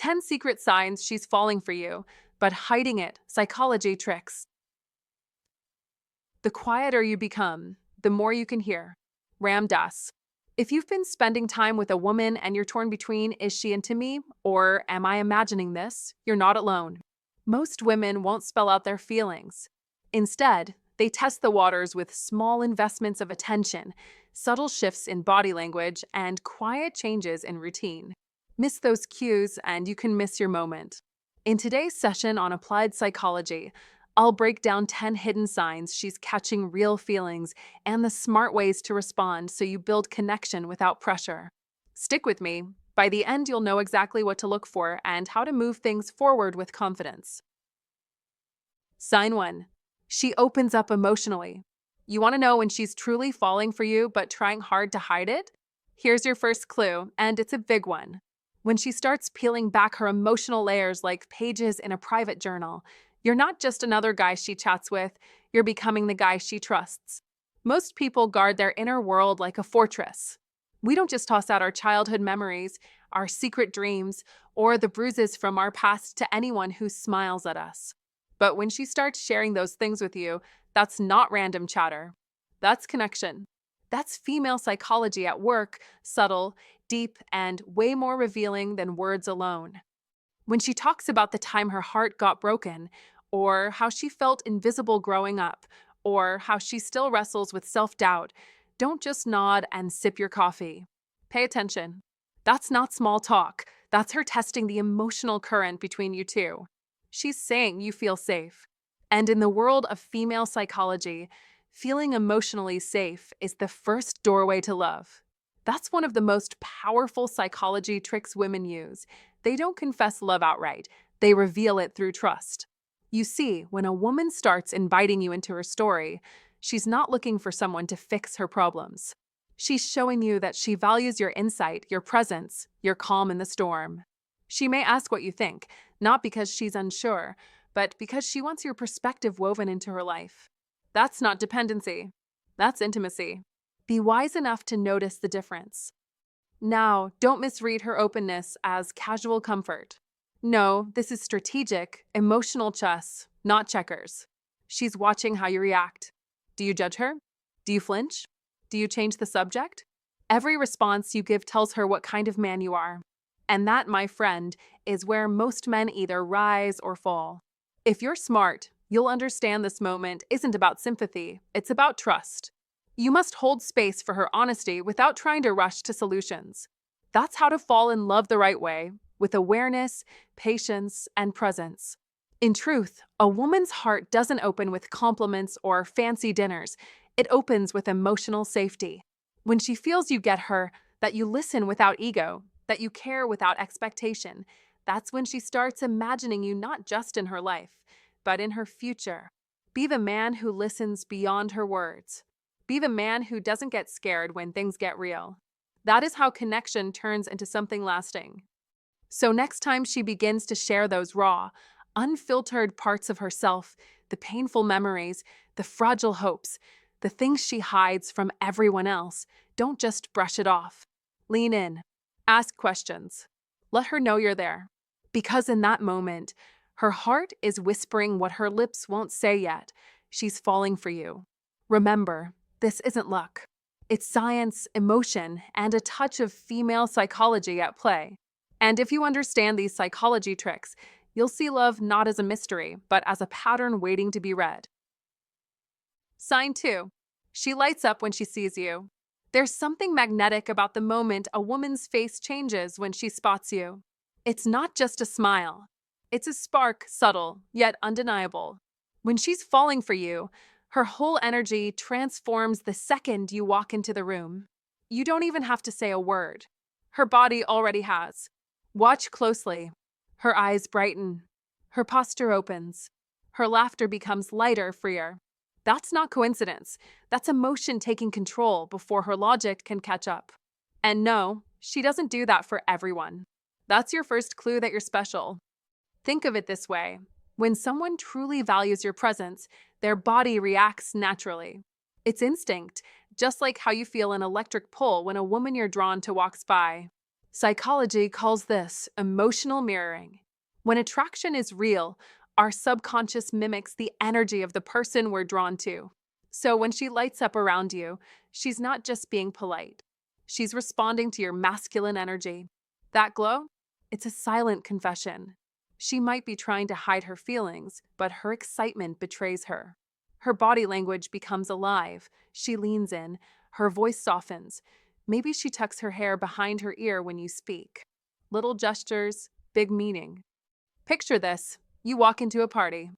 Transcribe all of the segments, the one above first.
10 secret signs she's falling for you, but hiding it, psychology tricks. The quieter you become, the more you can hear. Ram Dass. If you've been spending time with a woman and you're torn between, is she into me or am I imagining this? You're not alone. Most women won't spell out their feelings. Instead, they test the waters with small investments of attention, subtle shifts in body language, and quiet changes in routine. Miss those cues and you can miss your moment. In today's session on applied psychology, I'll break down 10 hidden signs she's catching real feelings and the smart ways to respond so you build connection without pressure. Stick with me. By the end, you'll know exactly what to look for and how to move things forward with confidence. Sign 1. She opens up emotionally. You want to know when she's truly falling for you but trying hard to hide it? Here's your first clue, and it's a big one. When she starts peeling back her emotional layers like pages in a private journal, you're not just another guy she chats with, you're becoming the guy she trusts. Most people guard their inner world like a fortress. We don't just toss out our childhood memories, our secret dreams, or the bruises from our past to anyone who smiles at us. But when she starts sharing those things with you, that's not random chatter. That's connection. That's female psychology at work, subtle, deep, and way more revealing than words alone. When she talks about the time her heart got broken, or how she felt invisible growing up, or how she still wrestles with self-doubt, don't just nod and sip your coffee. Pay attention. That's not small talk. That's her testing the emotional current between you two. She's saying you feel safe. And in the world of female psychology, feeling emotionally safe is the first doorway to love. That's one of the most powerful psychology tricks women use. They don't confess love outright. They reveal it through trust. You see, when a woman starts inviting you into her story, she's not looking for someone to fix her problems. She's showing you that she values your insight, your presence, your calm in the storm. She may ask what you think, not because she's unsure, but because she wants your perspective woven into her life. That's not dependency. That's intimacy. Be wise enough to notice the difference. Now, don't misread her openness as casual comfort. No, this is strategic, emotional chess, not checkers. She's watching how you react. Do you judge her? Do you flinch? Do you change the subject? Every response you give tells her what kind of man you are. And that, my friend, is where most men either rise or fall. If you're smart, you'll understand this moment isn't about sympathy, it's about trust. You must hold space for her honesty without trying to rush to solutions. That's how to fall in love the right way, with awareness, patience, and presence. In truth, a woman's heart doesn't open with compliments or fancy dinners. It opens with emotional safety. When she feels you get her, that you listen without ego, that you care without expectation, that's when she starts imagining you not just in her life, but in her future. Be the man who listens beyond her words. Be the man who doesn't get scared when things get real. That is how connection turns into something lasting. So next time she begins to share those raw, unfiltered parts of herself, the painful memories, the fragile hopes, the things she hides from everyone else, don't just brush it off. Lean in. Ask questions. Let her know you're there. Because in that moment, her heart is whispering what her lips won't say yet. She's falling for you. Remember, this isn't luck. It's science, emotion, and a touch of female psychology at play. And if you understand these psychology tricks, you'll see love not as a mystery, but as a pattern waiting to be read. Sign 2. She lights up when she sees you. There's something magnetic about the moment a woman's face changes when she spots you. It's not just a smile. It's a spark, subtle, yet undeniable. When she's falling for you, her whole energy transforms the second you walk into the room. You don't even have to say a word. Her body already has. Watch closely. Her eyes brighten. Her posture opens. Her laughter becomes lighter, freer. That's not coincidence. That's emotion taking control before her logic can catch up. And no, she doesn't do that for everyone. That's your first clue that you're special. Think of it this way. When someone truly values your presence, their body reacts naturally. It's instinct, just like how you feel an electric pull when a woman you're drawn to walks by. Psychology calls this emotional mirroring. When attraction is real, our subconscious mimics the energy of the person we're drawn to. So when she lights up around you, she's not just being polite. She's responding to your masculine energy. That glow? It's a silent confession. She might be trying to hide her feelings, but her excitement betrays her. Her body language becomes alive. She leans in. Her voice softens. Maybe she tucks her hair behind her ear when you speak. Little gestures, big meaning. Picture this. You walk into a party.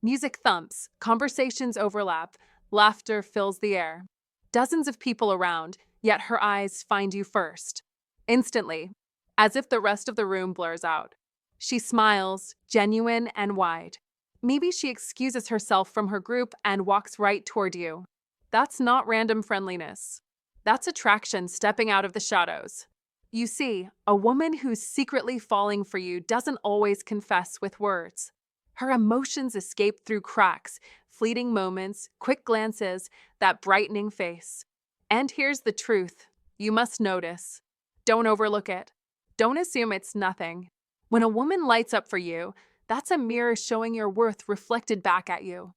Music thumps, conversations overlap, laughter fills the air. Dozens of people around, yet her eyes find you first. Instantly, as if the rest of the room blurs out. She smiles, genuine and wide. Maybe she excuses herself from her group and walks right toward you. That's not random friendliness. That's attraction stepping out of the shadows. You see, a woman who's secretly falling for you doesn't always confess with words. Her emotions escape through cracks, fleeting moments, quick glances, that brightening face. And here's the truth. You must notice. Don't overlook it. Don't assume it's nothing. When a woman lights up for you, that's a mirror showing your worth reflected back at you.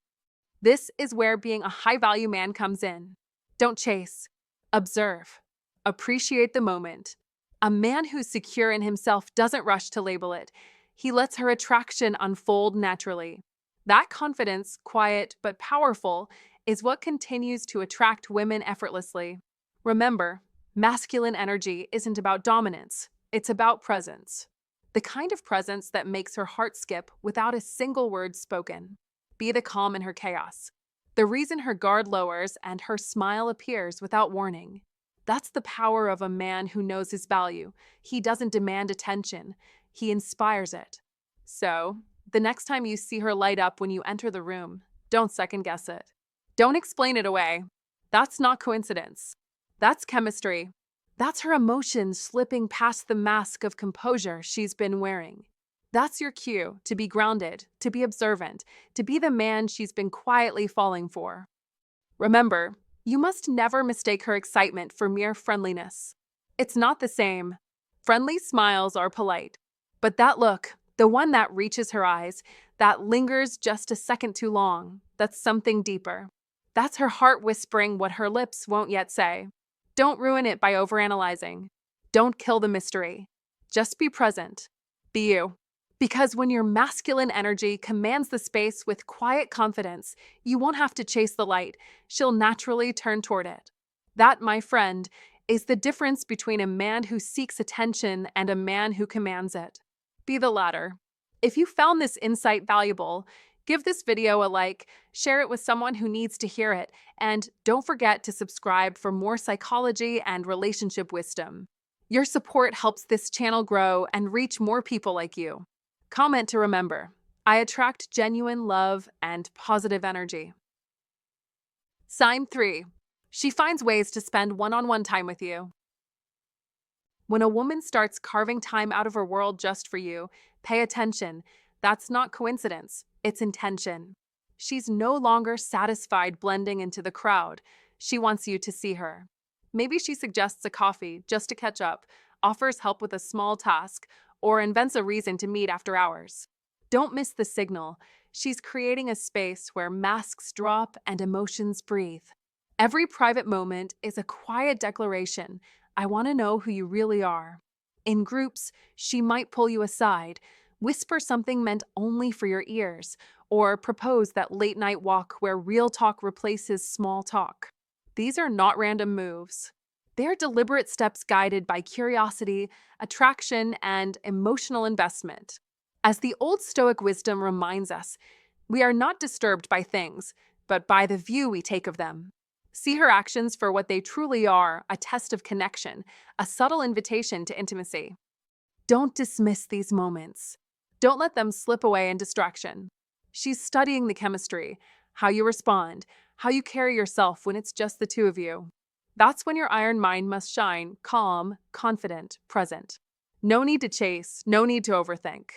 This is where being a high-value man comes in. Don't chase. Observe. Appreciate the moment. A man who's secure in himself doesn't rush to label it. He lets her attraction unfold naturally. That confidence, quiet but powerful, is what continues to attract women effortlessly. Remember, masculine energy isn't about dominance, it's about presence. The kind of presence that makes her heart skip without a single word spoken. Be the calm in her chaos. The reason her guard lowers and her smile appears without warning. That's the power of a man who knows his value. He doesn't demand attention. He inspires it. So, the next time you see her light up when you enter the room, don't second guess it. Don't explain it away. That's not coincidence. That's chemistry. That's her emotions slipping past the mask of composure she's been wearing. That's your cue to be grounded, to be observant, to be the man she's been quietly falling for. Remember, you must never mistake her excitement for mere friendliness. It's not the same. Friendly smiles are polite. But that look, the one that reaches her eyes, that lingers just a second too long, that's something deeper. That's her heart whispering what her lips won't yet say. Don't ruin it by overanalyzing. Don't kill the mystery. Just be present. Be you. Because when your masculine energy commands the space with quiet confidence, you won't have to chase the light. She'll naturally turn toward it. That, my friend, is the difference between a man who seeks attention and a man who commands it. Be the latter. If you found this insight valuable, give this video a like, share it with someone who needs to hear it, and don't forget to subscribe for more psychology and relationship wisdom. Your support helps this channel grow and reach more people like you. Comment to remember, I attract genuine love and positive energy. Sign 3. She finds ways to spend one-on-one time with you. When a woman starts carving time out of her world just for you, pay attention. That's not coincidence, it's intention. She's no longer satisfied blending into the crowd. She wants you to see her. Maybe she suggests a coffee just to catch up, offers help with a small task, or invents a reason to meet after hours. Don't miss the signal. She's creating a space where masks drop and emotions breathe. Every private moment is a quiet declaration. I want to know who you really are. In groups, she might pull you aside, whisper something meant only for your ears, or propose that late-night walk where real talk replaces small talk. These are not random moves. They're deliberate steps guided by curiosity, attraction, and emotional investment. As the Old Stoic wisdom reminds us, we are not disturbed by things, but by the view we take of them. See her actions for what they truly are, a test of connection, a subtle invitation to intimacy. Don't dismiss these moments. Don't let them slip away in distraction. She's studying the chemistry, how you respond, how you carry yourself when it's just the two of you. That's when your iron mind must shine, calm, confident, present. No need to chase, no need to overthink.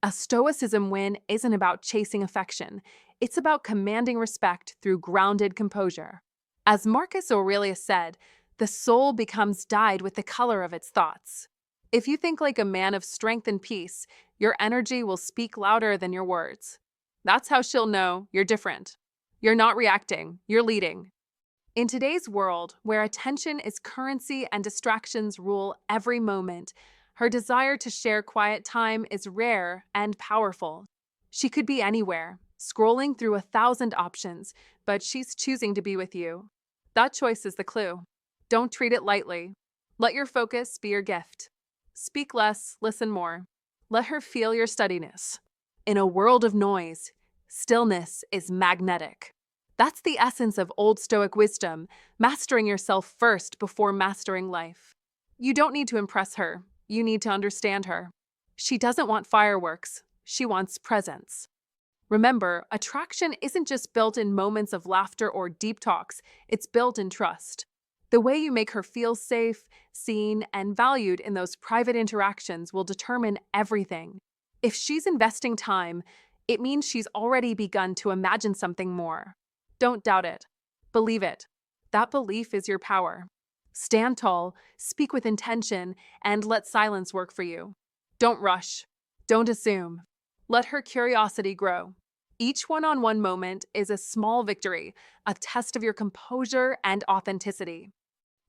A Stoicism win isn't about chasing affection. It's about commanding respect through grounded composure. As Marcus Aurelius said, the soul becomes dyed with the color of its thoughts. If you think like a man of strength and peace, your energy will speak louder than your words. That's how she'll know you're different. You're not reacting, you're leading. In today's world, where attention is currency and distractions rule every moment, her desire to share quiet time is rare and powerful. She could be anywhere, scrolling through 1,000 options, but she's choosing to be with you. That choice is the clue. Don't treat it lightly. Let your focus be your gift. Speak less, listen more. Let her feel your steadiness. In a world of noise, stillness is magnetic. That's the essence of Old Stoic wisdom, mastering yourself first before mastering life. You don't need to impress her, you need to understand her. She doesn't want fireworks, she wants presence. Remember, attraction isn't just built in moments of laughter or deep talks, it's built in trust. The way you make her feel safe, seen, and valued in those private interactions will determine everything. If she's investing time, it means she's already begun to imagine something more. Don't doubt it. Believe it. That belief is your power. Stand tall, speak with intention, and let silence work for you. Don't rush. Don't assume. Let her curiosity grow. Each one-on-one moment is a small victory, a test of your composure and authenticity.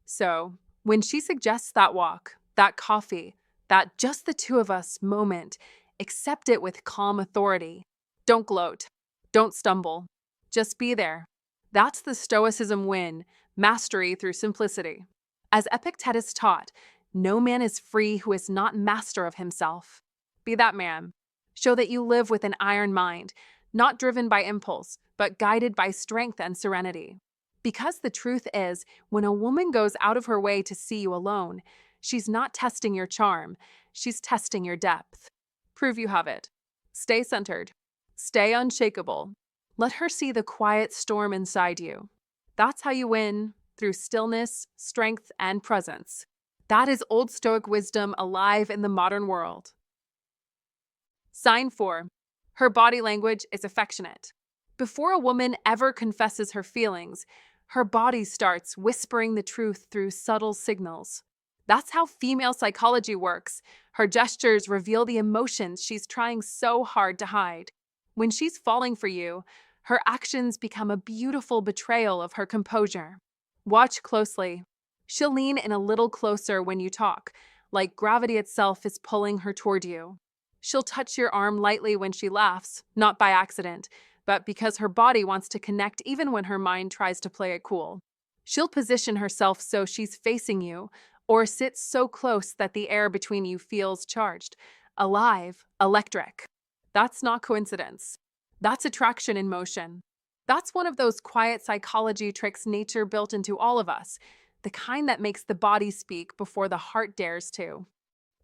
So, when she suggests that walk, that coffee, that just the two of us moment, accept it with calm authority. Don't gloat. Don't stumble. Just be there. That's the Stoicism win, mastery through simplicity. As Epictetus taught, no man is free who is not master of himself. Be that man. Show that you live with an iron mind, not driven by impulse, but guided by strength and serenity. Because the truth is, when a woman goes out of her way to see you alone, she's not testing your charm, she's testing your depth. Prove you have it. Stay centered. Stay unshakable. Let her see the quiet storm inside you. That's how you win, through stillness, strength, and presence. That is Old Stoic wisdom alive in the modern world. Sign 4. Her body language is affectionate. Before a woman ever confesses her feelings, her body starts whispering the truth through subtle signals. That's how female psychology works. Her gestures reveal the emotions she's trying so hard to hide. When she's falling for you, her actions become a beautiful betrayal of her composure. Watch closely. She'll lean in a little closer when you talk, like gravity itself is pulling her toward you. She'll touch your arm lightly when she laughs, not by accident, but because her body wants to connect even when her mind tries to play it cool. She'll position herself so she's facing you, or sit so close that the air between you feels charged, alive, electric. That's not coincidence. That's attraction in motion. That's one of those quiet psychology tricks nature built into all of us, the kind that makes the body speak before the heart dares to.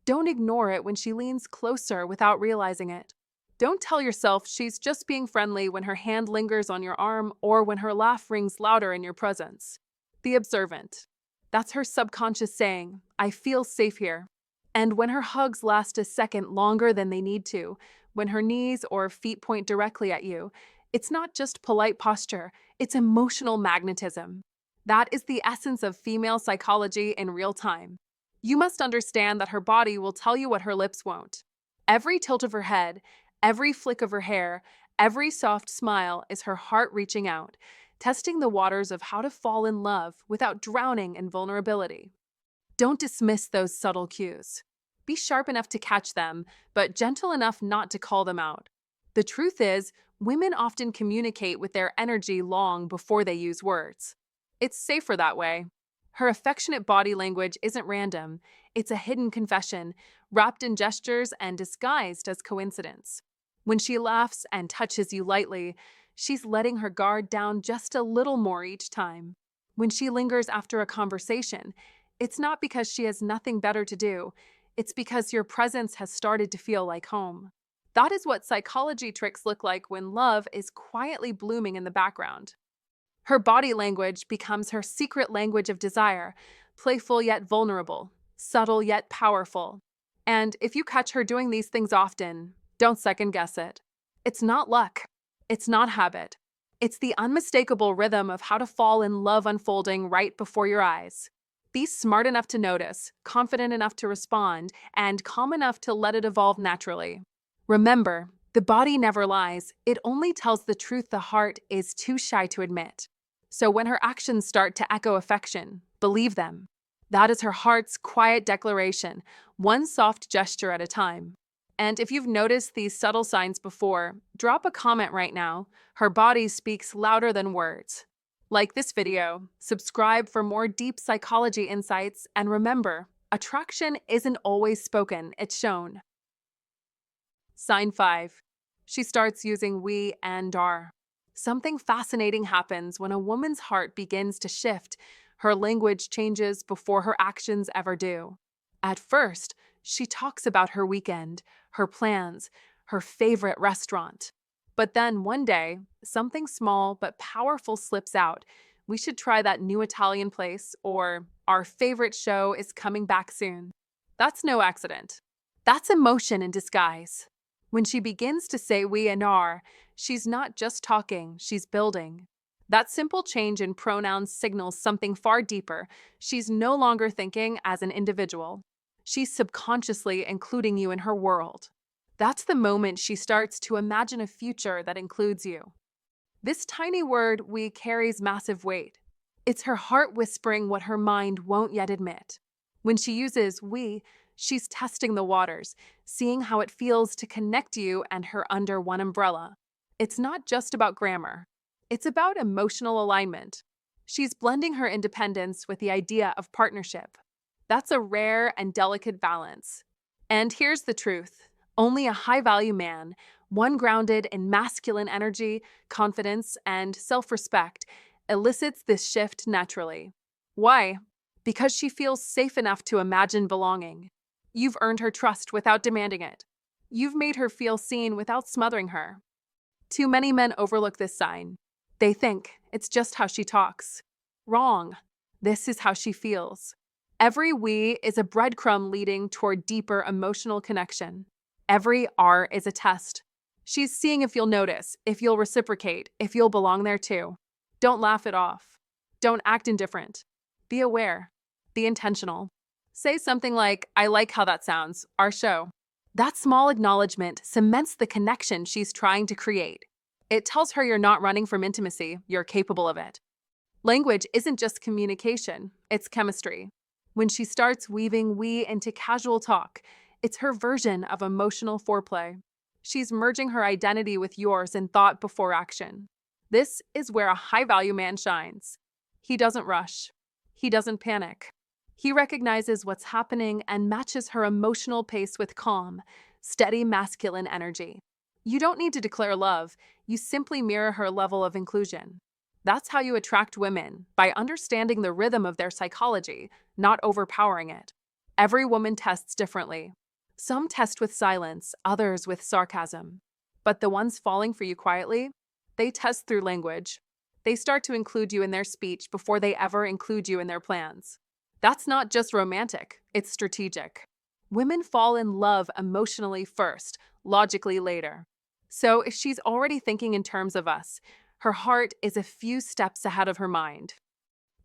Don't ignore it when she leans closer without realizing it. Don't tell yourself she's just being friendly when her hand lingers on your arm or when her laugh rings louder in your presence. Be observant. That's her subconscious saying, I feel safe here. And when her hugs last a second longer than they need to, when her knees or feet point directly at you, it's not just polite posture, it's emotional magnetism. That is the essence of female psychology in real time. You must understand that her body will tell you what her lips won't. Every tilt of her head, every flick of her hair, every soft smile is her heart reaching out, testing the waters of how to fall in love without drowning in vulnerability. Don't dismiss those subtle cues. Be sharp enough to catch them, but gentle enough not to call them out. The truth is, women often communicate with their energy long before they use words. It's safer that way. Her affectionate body language isn't random. It's a hidden confession, wrapped in gestures and disguised as coincidence. When she laughs and touches you lightly, she's letting her guard down just a little more each time. When she lingers after a conversation, it's not because she has nothing better to do. It's because your presence has started to feel like home. That is what psychology tricks look like when love is quietly blooming in the background. Her body language becomes her secret language of desire, playful yet vulnerable, subtle yet powerful. And if you catch her doing these things often, don't second guess it. It's not luck. It's not habit. It's the unmistakable rhythm of how to fall in love unfolding right before your eyes. Be smart enough to notice, confident enough to respond, and calm enough to let it evolve naturally. Remember, the body never lies, it only tells the truth the heart is too shy to admit. So when her actions start to echo affection, believe them. That is her heart's quiet declaration, one soft gesture at a time. And if you've noticed these subtle signs before, drop a comment right now. Her body speaks louder than words. Like this video, subscribe for more deep psychology insights, and remember, attraction isn't always spoken, it's shown. Sign 5. She starts using we and are. Something fascinating happens when a woman's heart begins to shift. Her language changes before her actions ever do. At first, she talks about her weekend, her plans, her favorite restaurant. But then one day, something small but powerful slips out. We should try that new Italian place, or our favorite show is coming back soon. That's no accident. That's emotion in disguise. When she begins to say we and our, she's not just talking, she's building. That simple change in pronouns signals something far deeper. She's no longer thinking as an individual. She's subconsciously including you in her world. That's the moment she starts to imagine a future that includes you. This tiny word we carries massive weight. It's her heart whispering what her mind won't yet admit. When she uses we, she's testing the waters, seeing how it feels to connect you and her under one umbrella. It's not just about grammar. It's about emotional alignment. She's blending her independence with the idea of partnership. That's a rare and delicate balance. And here's the truth. Only a high-value man, one grounded in masculine energy, confidence, and self-respect, elicits this shift naturally. Why? Because she feels safe enough to imagine belonging. You've earned her trust without demanding it. You've made her feel seen without smothering her. Too many men overlook this sign. They think it's just how she talks. Wrong. This is how she feels. Every we is a breadcrumb leading toward deeper emotional connection. Every R is a test. She's seeing if you'll notice, if you'll reciprocate, if you'll belong there too. Don't laugh it off. Don't act indifferent. Be aware. Be intentional. Say something like, I like how that sounds, our show. That small acknowledgement cements the connection she's trying to create. It tells her you're not running from intimacy, you're capable of it. Language isn't just communication, it's chemistry. When she starts weaving we into casual talk, it's her version of emotional foreplay. She's merging her identity with yours in thought before action. This is where a high-value man shines. He doesn't rush. He doesn't panic. He recognizes what's happening and matches her emotional pace with calm, steady masculine energy. You don't need to declare love, you simply mirror her level of inclusion. That's how you attract women, by understanding the rhythm of their psychology, not overpowering it. Every woman tests differently. Some test with silence, others with sarcasm. But the ones falling for you quietly, they test through language. They start to include you in their speech before they ever include you in their plans. That's not just romantic, it's strategic. Women fall in love emotionally first, logically later. So if she's already thinking in terms of us, her heart is a few steps ahead of her mind.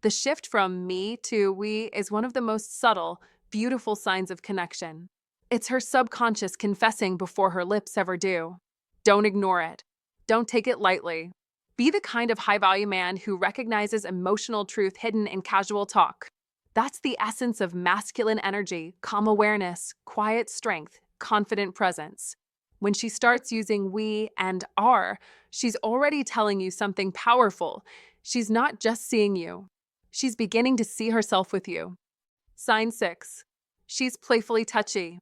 The shift from me to we is one of the most subtle, beautiful signs of connection. It's her subconscious confessing before her lips ever do. Don't ignore it. Don't take it lightly. Be the kind of high-value man who recognizes emotional truth hidden in casual talk. That's the essence of masculine energy, calm awareness, quiet strength, confident presence. When she starts using we and are, she's already telling you something powerful. She's not just seeing you. She's beginning to see herself with you. Sign 6. She's playfully touchy.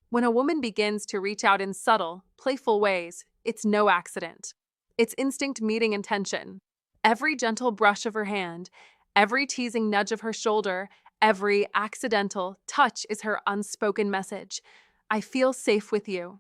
When a woman begins to reach out in subtle, playful ways, it's no accident. It's instinct meeting intention. Every gentle brush of her hand, every teasing nudge of her shoulder, every accidental touch is her unspoken message. I feel safe with you.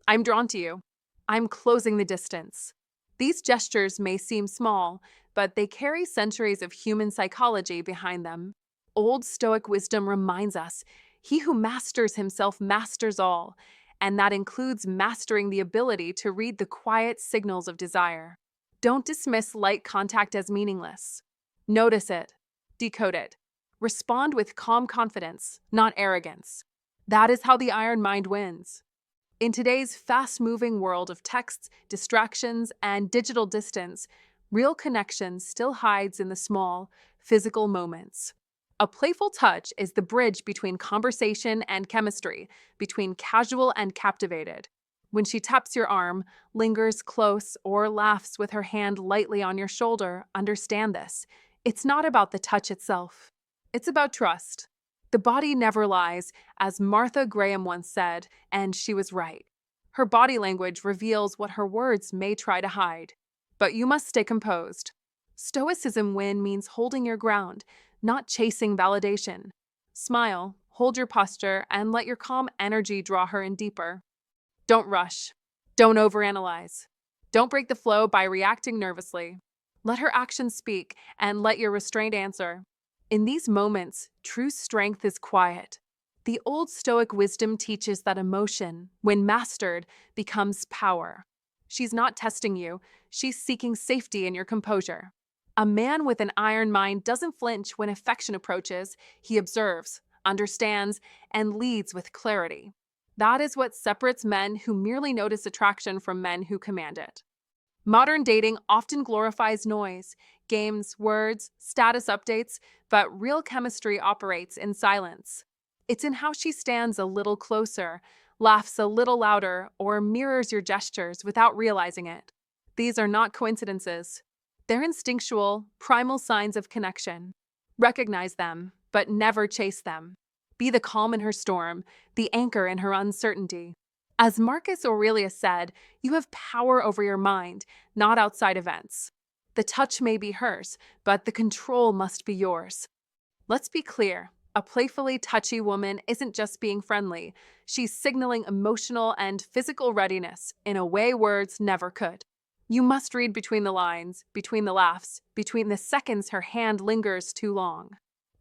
I'm drawn to you. I'm closing the distance. These gestures may seem small, but they carry centuries of human psychology behind them. Old Stoic wisdom reminds us, he who masters himself masters all, and that includes mastering the ability to read the quiet signals of desire. Don't dismiss light contact as meaningless. Notice it. Decode it. Respond with calm confidence, not arrogance. That is how the iron mind wins. In today's fast-moving world of texts, distractions, and digital distance, real connection still hides in the small, physical moments. A playful touch is the bridge between conversation and chemistry, between casual and captivated. When she taps your arm, lingers close, or laughs with her hand lightly on your shoulder, understand this. It's not about the touch itself. It's about trust. The body never lies, as Martha Graham once said, and she was right. Her body language reveals what her words may try to hide. But you must stay composed. Stoicism win means holding your ground, not chasing validation. Smile, hold your posture, and let your calm energy draw her in deeper. Don't rush. Don't overanalyze. Don't break the flow by reacting nervously. Let her actions speak, and let your restraint answer. In these moments, true strength is quiet. The Old Stoic wisdom teaches that emotion, when mastered, becomes power. She's not testing you, she's seeking safety in your composure. A man with an iron mind doesn't flinch when affection approaches. He observes, understands, and leads with clarity. That is what separates men who merely notice attraction from men who command it. Modern dating often glorifies noise, games, words, status updates, but real chemistry operates in silence. It's in how she stands a little closer, laughs a little louder, or mirrors your gestures without realizing it. These are not coincidences. They're instinctual, primal signs of connection. Recognize them, but never chase them. Be the calm in her storm, the anchor in her uncertainty. As Marcus Aurelius said, you have power over your mind, not outside events. The touch may be hers, but the control must be yours. Let's be clear, a playfully touchy woman isn't just being friendly. She's signaling emotional and physical readiness in a way words never could. You must read between the lines, between the laughs, between the seconds her hand lingers too long.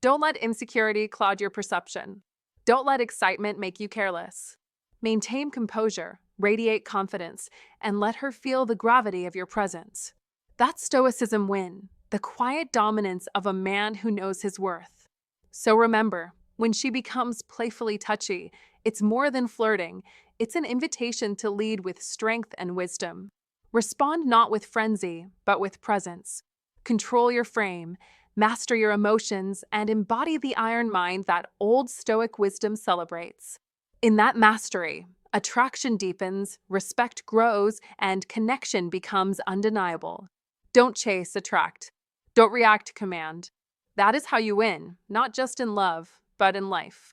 Don't let insecurity cloud your perception. Don't let excitement make you careless. Maintain composure, radiate confidence, and let her feel the gravity of your presence. That's Stoicism win, the quiet dominance of a man who knows his worth. So remember, when she becomes playfully touchy, it's more than flirting, it's an invitation to lead with strength and wisdom. Respond not with frenzy, but with presence. Control your frame, master your emotions, and embody the iron mind that old Stoic wisdom celebrates. In that mastery, attraction deepens, respect grows, and connection becomes undeniable. Don't chase, attract. Don't react, command. That is how you win, not just in love, but in life.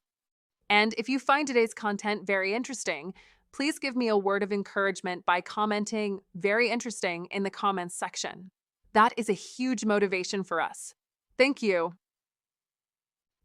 And if you find today's content very interesting, please give me a word of encouragement by commenting "very interesting" in the comments section. That is a huge motivation for us. Thank you.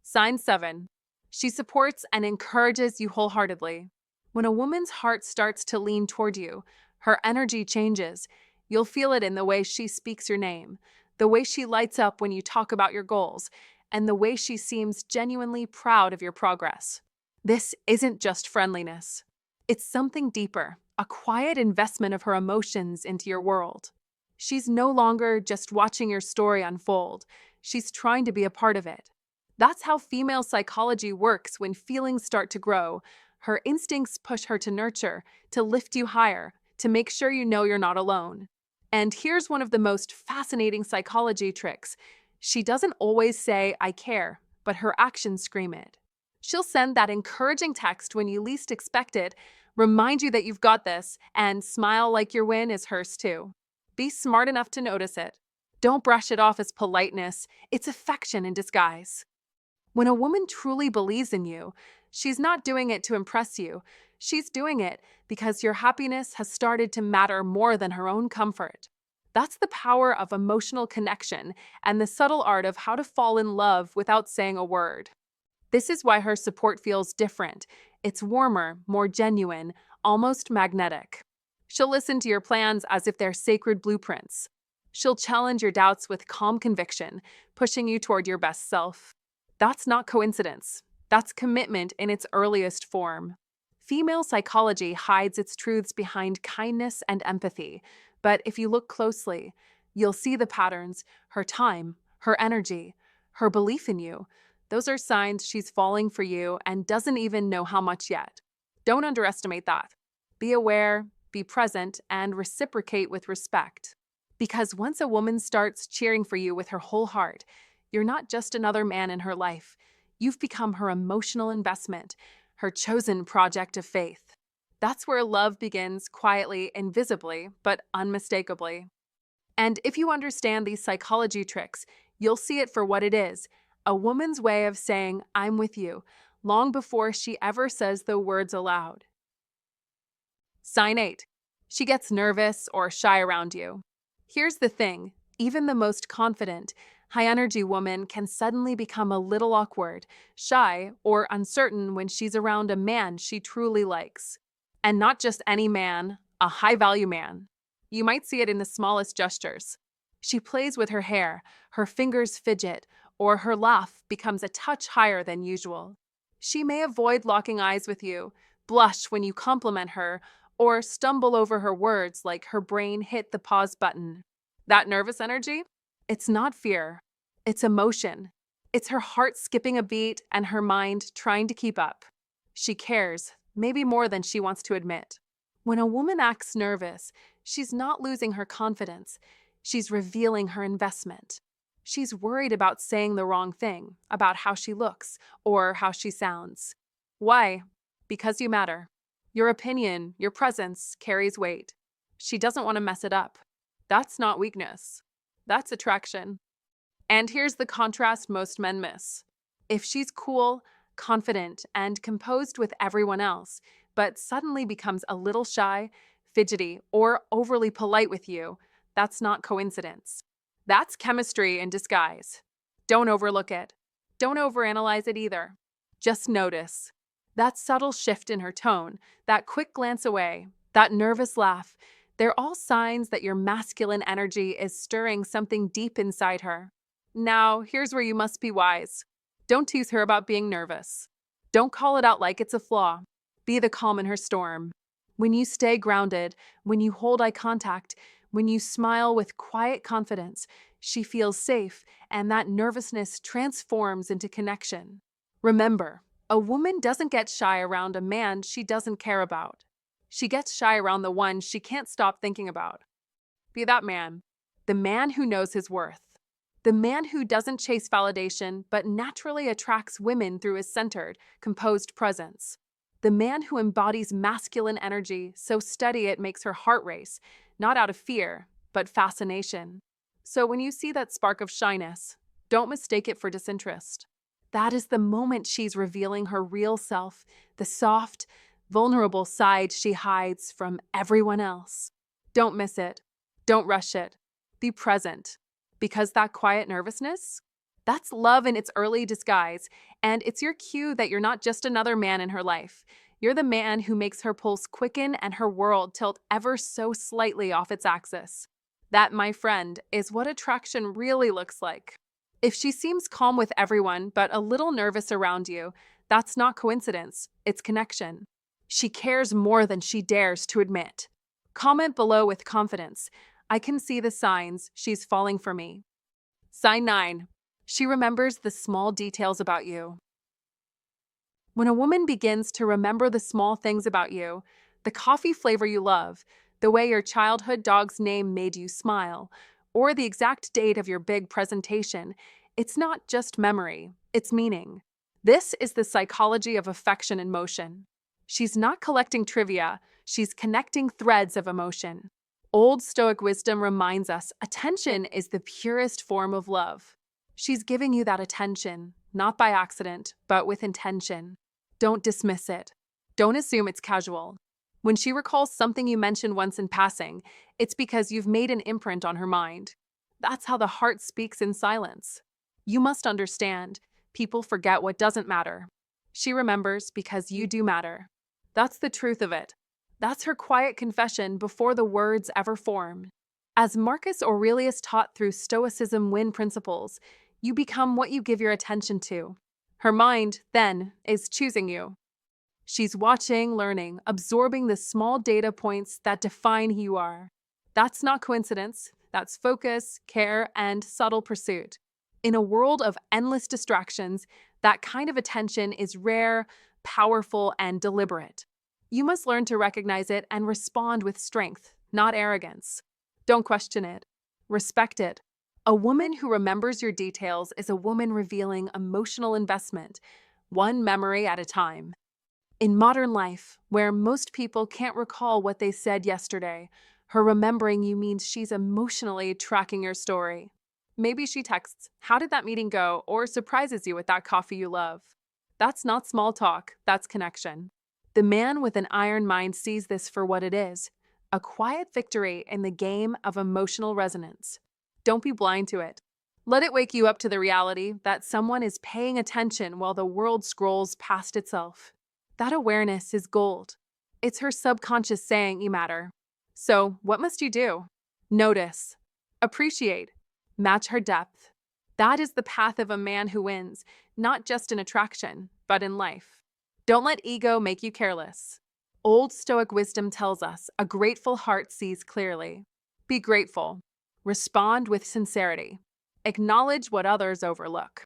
Sign 7. She supports and encourages you wholeheartedly. When a woman's heart starts to lean toward you, her energy changes. You'll feel it in the way she speaks your name, the way she lights up when you talk about your goals, and the way she seems genuinely proud of your progress. This isn't just friendliness. It's something deeper, a quiet investment of her emotions into your world. She's no longer just watching your story unfold. She's trying to be a part of it. That's how female psychology works when feelings start to grow. Her instincts push her to nurture, to lift you higher, to make sure you know you're not alone. And here's one of the most fascinating psychology tricks. She doesn't always say, "I care," but her actions scream it. She'll send that encouraging text when you least expect it, remind you that you've got this, and smile like your win is hers too. Be smart enough to notice it. Don't brush it off as politeness. It's affection in disguise. When a woman truly believes in you, she's not doing it to impress you. She's doing it because your happiness has started to matter more than her own comfort. That's the power of emotional connection and the subtle art of how to fall in love without saying a word. This is why her support feels different. It's warmer, more genuine, almost magnetic. She'll listen to your plans as if they're sacred blueprints. She'll challenge your doubts with calm conviction, pushing you toward your best self. That's not coincidence. That's commitment in its earliest form. Female psychology hides its truths behind kindness and empathy, but if you look closely, you'll see the patterns, her time, her energy, her belief in you. Those are signs she's falling for you and doesn't even know how much yet. Don't underestimate that. Be aware, be present, and reciprocate with respect. Because once a woman starts cheering for you with her whole heart, you're not just another man in her life. You've become her emotional investment, her chosen project of faith. That's where love begins quietly, invisibly, but unmistakably. And if you understand these psychology tricks, you'll see it for what it is, a woman's way of saying, I'm with you, long before she ever says the words aloud. Sign 8. She gets nervous or shy around you. Here's the thing, even the most confident, high-energy woman can suddenly become a little awkward, shy, or uncertain when she's around a man she truly likes. And not just any man, a high-value man. You might see it in the smallest gestures. She plays with her hair, her fingers fidget, or her laugh becomes a touch higher than usual. She may avoid locking eyes with you, blush when you compliment her, or stumble over her words like her brain hit the pause button. That nervous energy? It's not fear. It's emotion. It's her heart skipping a beat and her mind trying to keep up. She cares, maybe more than she wants to admit. When a woman acts nervous, she's not losing her confidence. She's revealing her investment. She's worried about saying the wrong thing, about how she looks, or how she sounds. Why? Because you matter. Your opinion, your presence carries weight. She doesn't want to mess it up. That's not weakness. That's attraction. And here's the contrast most men miss. If she's cool, confident, and composed with everyone else, but suddenly becomes a little shy, fidgety, or overly polite with you, that's not coincidence. That's chemistry in disguise. Don't overlook it. Don't overanalyze it either. Just notice. That subtle shift in her tone, that quick glance away, that nervous laugh, they're all signs that your masculine energy is stirring something deep inside her. Now, here's where you must be wise. Don't tease her about being nervous. Don't call it out like it's a flaw. Be the calm in her storm. When you stay grounded, when you hold eye contact, when you smile with quiet confidence, she feels safe, and that nervousness transforms into connection. Remember, a woman doesn't get shy around a man she doesn't care about. She gets shy around the one she can't stop thinking about. Be that man. The man who knows his worth. The man who doesn't chase validation but naturally attracts women through his centered, composed presence. The man who embodies masculine energy so steady it makes her heart race, not out of fear, but fascination. So when you see that spark of shyness, don't mistake it for disinterest. That is the moment she's revealing her real self, the soft, vulnerable side she hides from everyone else. Don't miss it. Don't rush it. Be present. Because that quiet nervousness, that's love in its early disguise, and it's your cue that you're not just another man in her life. You're the man who makes her pulse quicken and her world tilt ever so slightly off its axis. That, my friend, is what attraction really looks like. If she seems calm with everyone but a little nervous around you, that's not coincidence, it's connection. She cares more than she dares to admit. Comment below with confidence. I can see the signs she's falling for me. Sign 9. She remembers the small details about you. When a woman begins to remember the small things about you, the coffee flavor you love, the way your childhood dog's name made you smile, or the exact date of your big presentation, it's not just memory, it's meaning. This is the psychology of affection in motion. She's not collecting trivia, she's connecting threads of emotion. Old Stoic wisdom reminds us attention is the purest form of love. She's giving you that attention, not by accident, but with intention. Don't dismiss it. Don't assume it's casual. When she recalls something you mentioned once in passing, it's because you've made an imprint on her mind. That's how the heart speaks in silence. You must understand, people forget what doesn't matter. She remembers because you do matter. That's the truth of it. That's her quiet confession before the words ever form. As Marcus Aurelius taught through Stoicism win principles, you become what you give your attention to. Her mind, then, is choosing you. She's watching, learning, absorbing the small data points that define who you are. That's not coincidence. That's focus, care, and subtle pursuit. In a world of endless distractions, that kind of attention is rare, powerful, and deliberate. You must learn to recognize it and respond with strength, not arrogance. Don't question it. Respect it. A woman who remembers your details is a woman revealing emotional investment, one memory at a time. In modern life, where most people can't recall what they said yesterday, her remembering you means she's emotionally tracking your story. Maybe she texts, "How did that meeting go?" or surprises you with that coffee you love. That's not small talk, that's connection. The man with an iron mind sees this for what it is, a quiet victory in the game of emotional resonance. Don't be blind to it. Let it wake you up to the reality that someone is paying attention while the world scrolls past itself. That awareness is gold. It's her subconscious saying you matter. So, what must you do? Notice, appreciate, match her depth. That is the path of a man who wins, not just in attraction, but in life. Don't let ego make you careless. Old Stoic wisdom tells us a grateful heart sees clearly. Be grateful. Respond with sincerity. Acknowledge what others overlook.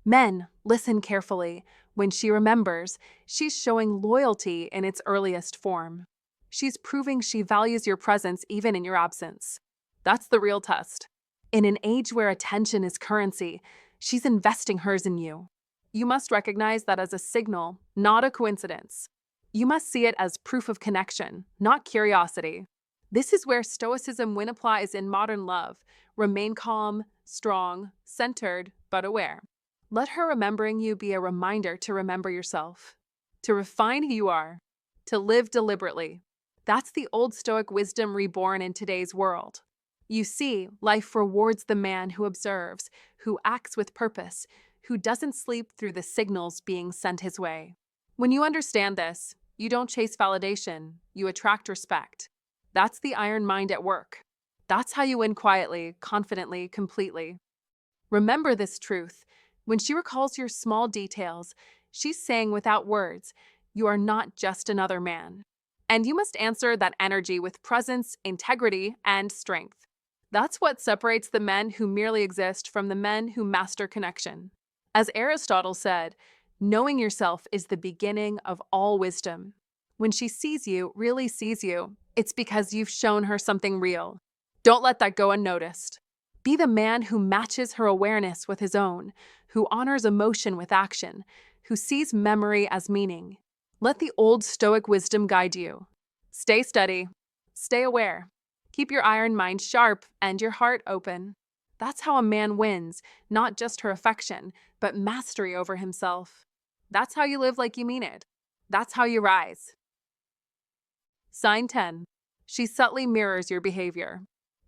Men, listen carefully. When she remembers, she's showing loyalty in its earliest form. She's proving she values your presence even in your absence. That's the real test. In an age where attention is currency, she's investing hers in you. You must recognize that as a signal, not a coincidence. You must see it as proof of connection, not curiosity. This is where Stoicism win applies in modern love. Remain calm, strong, centered, but aware. Let her remembering you be a reminder to remember yourself, to refine who you are, to live deliberately. That's the old Stoic wisdom reborn in today's world. You see, life rewards the man who observes, who acts with purpose, who doesn't sleep through the signals being sent his way. When you understand this, you don't chase validation, you attract respect. That's the iron mind at work. That's how you win quietly, confidently, completely. Remember this truth. When she recalls your small details, she's saying without words, you are not just another man. And you must answer that energy with presence, integrity, and strength. That's what separates the men who merely exist from the men who master connection. As Aristotle said, knowing yourself is the beginning of all wisdom. When she sees you, really sees you, it's because you've shown her something real. Don't let that go unnoticed. Be the man who matches her awareness with his own, who honors emotion with action, who sees memory as meaning. Let the old Stoic wisdom guide you. Stay steady. Stay aware. Keep your iron mind sharp and your heart open. That's how a man wins, not just her affection, but mastery over himself. That's how you live like you mean it. That's how you rise. Sign 10. She subtly mirrors your behavior.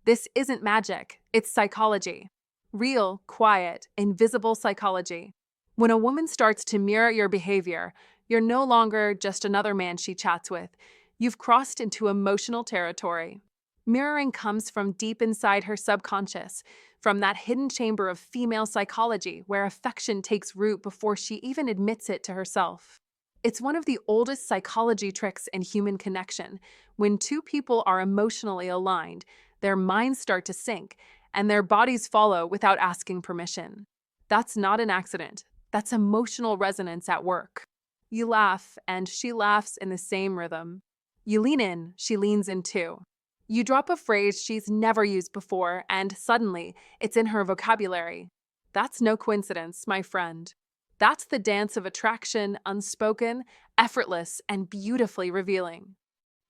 This isn't magic, it's psychology. Real, quiet, invisible psychology. When a woman starts to mirror your behavior, you're no longer just another man she chats with. You've crossed into emotional territory. Mirroring comes from deep inside her subconscious, from that hidden chamber of female psychology where affection takes root before she even admits it to herself. It's one of the oldest psychology tricks in human connection. When two people are emotionally aligned, their minds start to sync, and their bodies follow without asking permission. That's not an accident. That's emotional resonance at work. You laugh, and she laughs in the same rhythm. You lean in, she leans in too. You drop a phrase she's never used before, and suddenly, it's in her vocabulary. That's no coincidence, my friend. That's the dance of attraction, unspoken, effortless, and beautifully revealing.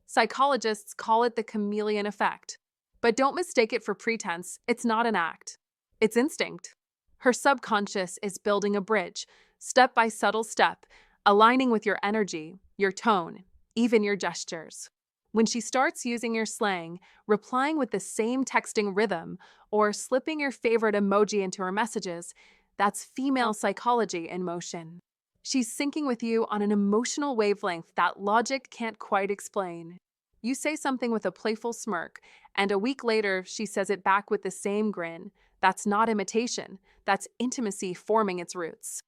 Psychologists call it the chameleon effect. But don't mistake it for pretense. It's not an act. It's instinct. Her subconscious is building a bridge, step by subtle step, aligning with your energy, your tone, even your gestures. When she starts using your slang, replying with the same texting rhythm, or slipping your favorite emoji into her messages, that's female psychology in motion. She's syncing with you on an emotional wavelength that logic can't quite explain. You say something with a playful smirk, and a week later, she says it back with the same grin. That's not imitation. That's intimacy forming its roots.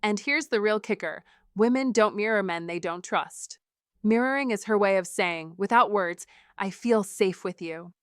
And here's the real kicker. Women don't mirror men they don't trust. Mirroring is her way of saying, without words, I feel safe with you.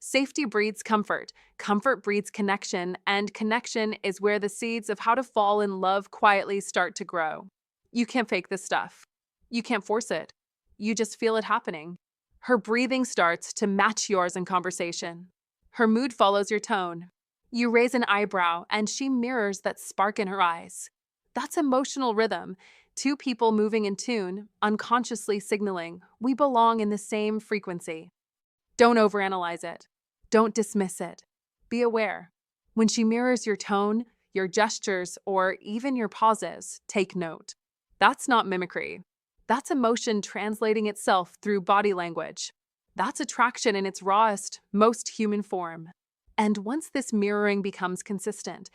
Safety breeds comfort, comfort breeds connection, and connection is where the seeds of how to fall in love quietly start to grow. You can't fake this stuff. You can't force it. You just feel it happening. Her breathing starts to match yours in conversation. Her mood follows your tone. You raise an eyebrow, and she mirrors that spark in her eyes. That's emotional rhythm. Two people moving in tune, unconsciously signaling we belong in the same frequency. Don't overanalyze it. Don't dismiss it. Be aware. When she mirrors your tone, your gestures, or even your pauses, take note. That's not mimicry. That's emotion translating itself through body language. That's attraction in its rawest, most human form. And once this mirroring becomes consistent,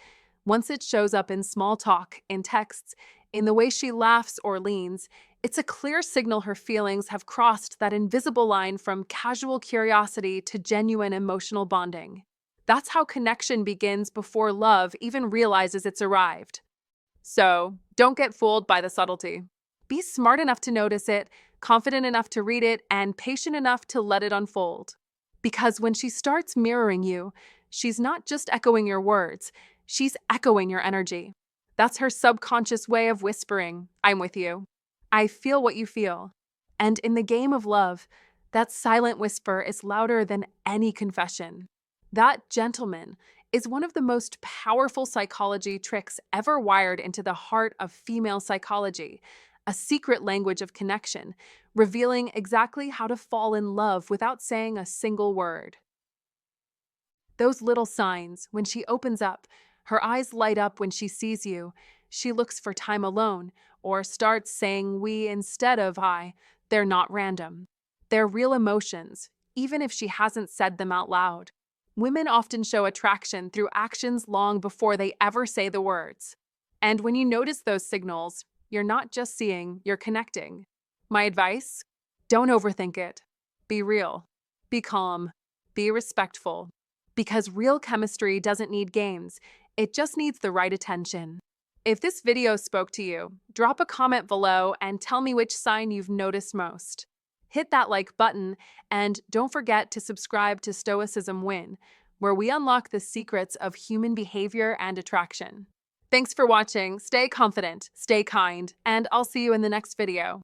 once it shows up in small talk, in texts, in the way she laughs or leans, it's a clear signal her feelings have crossed that invisible line from casual curiosity to genuine emotional bonding. That's how connection begins before love even realizes it's arrived. So, don't get fooled by the subtlety. Be smart enough to notice it, confident enough to read it, and patient enough to let it unfold. Because when she starts mirroring you, she's not just echoing your words, she's echoing your energy. That's her subconscious way of whispering, I'm with you. I feel what you feel. And in the game of love, that silent whisper is louder than any confession. That gentleman is one of the most powerful psychology tricks ever wired into the heart of female psychology, a secret language of connection, revealing exactly how to fall in love without saying a single word. Those little signs, when she opens up, her eyes light up when she sees you, she looks for time alone, or starts saying we instead of I, they're not random. They're real emotions, even if she hasn't said them out loud. Women often show attraction through actions long before they ever say the words. And when you notice those signals, you're not just seeing, you're connecting. My advice? Don't overthink it. Be real. Be calm. Be respectful. Because real chemistry doesn't need games, it just needs the right attention. If this video spoke to you, drop a comment below and tell me which sign you've noticed most. Hit that like button, and don't forget to subscribe to Stoicism Win, where we unlock the secrets of human behavior and attraction. Thanks for watching, stay confident, stay kind, and I'll see you in the next video.